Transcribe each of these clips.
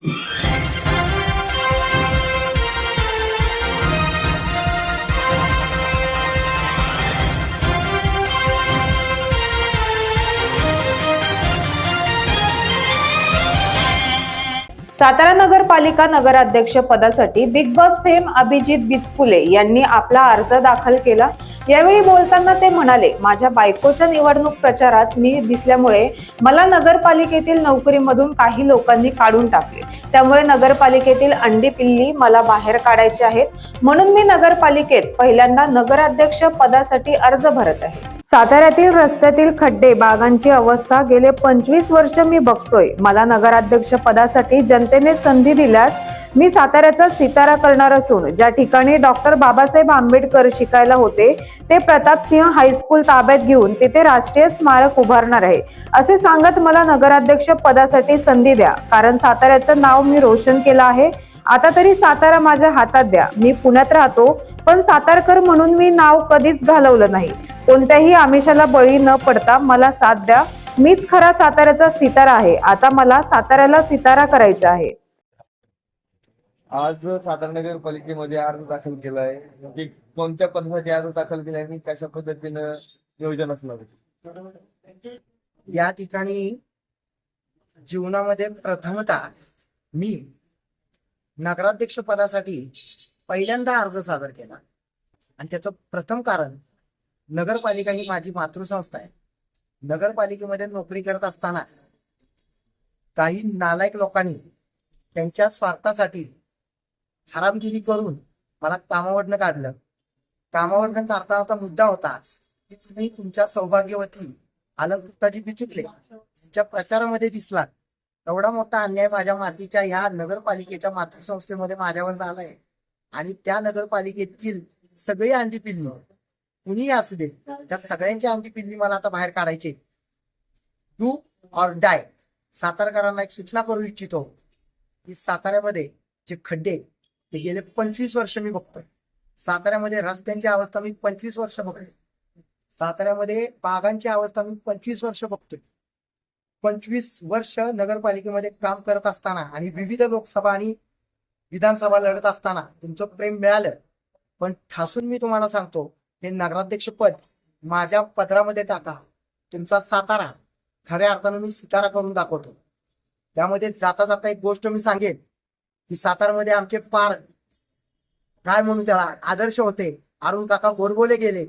सातारा नगरपालिका नगराध्यक्ष पदासाठी बिग बॉस फेम अभिजित बिचपुले यांनी आपला अर्ज दाखल केला। यावेळी बोलताना ते म्हणाले, माझ्या बायकोच्या निवडणूक प्रचारात मी दिसल्यामुळे मला नगरपालिकेतील नोकरीमधून काही लोकांनी काढून टाकले, त्यामुळे नगरपालिकेतील अंडी पिल्ली मला बाहेर काढायची आहेत, म्हणून मी नगरपालिकेत पहिल्यांदा नगराध्यक्ष पदासाठी अर्ज भरत आहे। साताऱ्यातील रस्त्यातील खड्डे, बागांची अवस्था गेले 25 वर्ष मी बघतोय। मला नगराध्यक्ष पदासाठी जनतेने संधी दिल्यास मी साताऱ्याचा सितारा करणार असून ज्या ठिकाणी डॉक्टर बाबासाहेब आंबेडकर शिकायला होते ते प्रतापसिंह हायस्कूल ताब्यात घेऊन तिथे राष्ट्रीय स्मारक उभारणार आहे, असे सांगत मला नगराध्यक्ष पदासाठी संधी द्या, कारण साताऱ्याचं नाव मी रोशन केलं आहे। आता तरी सातारा माझ्या हातात द्या। मी पुण्यात राहतो, पण सातारकर म्हणून मी नाव कधीच घालवलं नाही। कोणत्याही आमिषाला बळी न पडता मला साथ द्या। मीच खरा साताऱ्याचा सितारा आहे। आता मला साताऱ्याला सितारा करायचा आहे। आज सातारा नगरपालिकेमध्ये अर्ज दाखल केला आहे, म्हणजे कोणत्या पदासाठी अर्ज दाखल केला आणि कशा पद्धतीनं नियोजन असणार आहे? या ठिकाणी जीवनामध्ये प्रथमतः मी नगराध्यक्ष पदासाठी पहिल्यांदा अर्ज सादर केला आणि त्याचं प्रथम कारण, नगरपालिका ही माझी मातृसंस्था आहे। नगरपालिकेमध्ये नोकरी करत असताना काही नालायक लोकांनी त्यांच्या स्वार्थासाठी हरामगिरी करून मला कामावरनं काढलं। कामावरनं काढतानाचा मुद्दा होता की तुम्ही तुमच्या सौभाग्यवती अलगताजी बिचुकले तुमच्या प्रचारामध्ये दिसलात। एवढा मोठा अन्याय माझ्या मातीच्या ह्या नगरपालिकेच्या मातृसंस्थेमध्ये माझ्यावर झालाय आणि त्या नगरपालिकेतील सगळी अंडी पिल्ली कुणीही असू दे, त्या सगळ्यांची अंडी पिल्ली मला आता बाहेर काढायची। Do or die. सातारकरांना एक सूचना करू इच्छितो की साताऱ्यामध्ये जे खड्डे आहेत ते गेले 25 वर्ष मी बघतोय। साताऱ्यामध्ये रस्त्यांची अवस्था मी 25 वर्ष बघतोय। साताऱ्यामध्ये बागांची अवस्था मी 25 वर्ष बघतोय। 25 वर्ष नगरपालिकेमध्ये काम करत असताना आणि विविध लोकसभा आणि विधानसभा लढत असताना तुमचं प्रेम मिळालं, पण ठासून मी तुम्हाला सांगतो, हे नगराध्यक्ष पद माझ्या पदरामध्ये टाका। तुमचा सातारा खऱ्या अर्थानं मी सितारा करून दाखवतो। त्यामध्ये जाता जाता एक गोष्ट मी सांगेन की सातारामध्ये आमचे फार काय म्हणू त्याला आदर्श होते। अरुण काका गोडबोले गेले।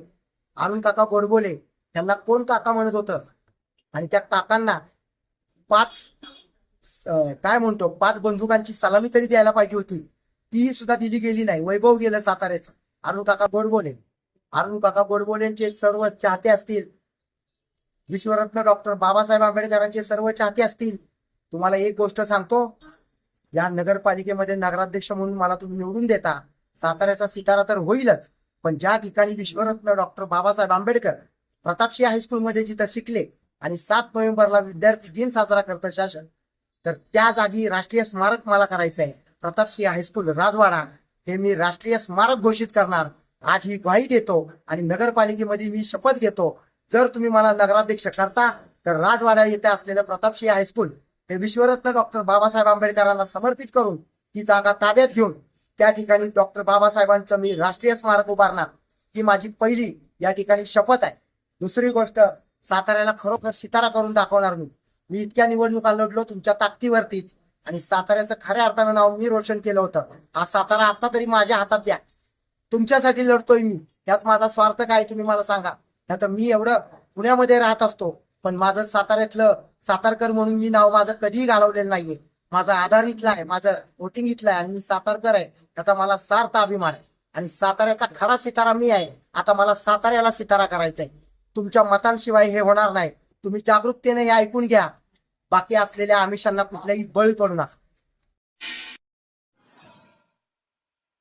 अरुण काका गोडबोले त्यांना कोण काका म्हणत होतं आणि त्या काकांना 5 बंदुकांची सलामी तरी द्यायला पाहिजे होती, ती सुद्धा दिली गेली नाही। वैभव गेलं साताऱ्याचं। अरुण काका गोडबोले, अरुण काका गोडबोलेंचे सर्व चाहते असतील, विश्वरत्न डॉक्टर बाबासाहेब आंबेडकरांचे सर्व चाहते असतील। तुम्हाला एक गोष्ट सांगतो, या नगरपालिकेमध्ये नगराध्यक्ष म्हणून मला तुम्ही निवडून देता, साताऱ्याचा सितारा तर होईलच, पण ज्या ठिकाणी विश्वरत्न डॉक्टर बाबासाहेब आंबेडकर प्रतापसिंह हायस्कूलमध्ये जिथं शिकले आणि 7 नोव्हेंबरला विद्यार्थी दिन साजरा करतं शासन, तर त्या जागी राष्ट्रीय स्मारक मला करायचं आहे। प्रतापसिंह हायस्कूल राजवाडा हे मी राष्ट्रीय स्मारक घोषित करणार। आज ही ग्वाही देतो आणि नगरपालिकेमध्ये मी शपथ घेतो, जर तुम्ही मला नगराध्यक्ष करता तर राजवाडा येथे असलेलं प्रतापसिंह हायस्कूल हे विश्वरत्न डॉक्टर बाबासाहेब आंबेडकरांना समर्पित करून ती जागा ताब्यात घेऊन त्या ठिकाणी डॉक्टर बाबासाहेबांचं मी राष्ट्रीय स्मारक उभारणार। ही माझी पहिली या ठिकाणी शपथ आहे। दुसरी गोष्ट, साताऱ्याला खरोखर सितारा करून दाखवणार मी इतक्या निवडणुका लढलो तुमच्या ताकदीवरतीच आणि साताऱ्याचं खऱ्या अर्थानं नाव मी रोशन केलं होतं। हा सातारा आता तरी माझ्या हातात द्या। तुमच्यासाठी लढतोय मी, यात माझा स्वार्थ काय तुम्ही मला सांगा। नाहीतर मी एवढं पुण्यामध्ये राहत असतो, पण माझं साताऱ्यातलं सातारकर म्हणून मी नाव माझं कधीही घालवलेलं नाहीये। माझा आधार इथला आहे, माझं वोटिंग इथलं आहे आणि मी सातारकर आहे, याचा मला सार्थ अभिमान आहे आणि साताऱ्याचा खरा सितारा मी आहे। आता मला साताऱ्याला सितारा करायचा आहे। तुमच्या मतांशिवाय हे होणार नाही। तुम्ही जागरूकतेने हे ऐकून घ्या। बाकी असलेल्या आमिषांना कुठल्याही बळी पडू नका।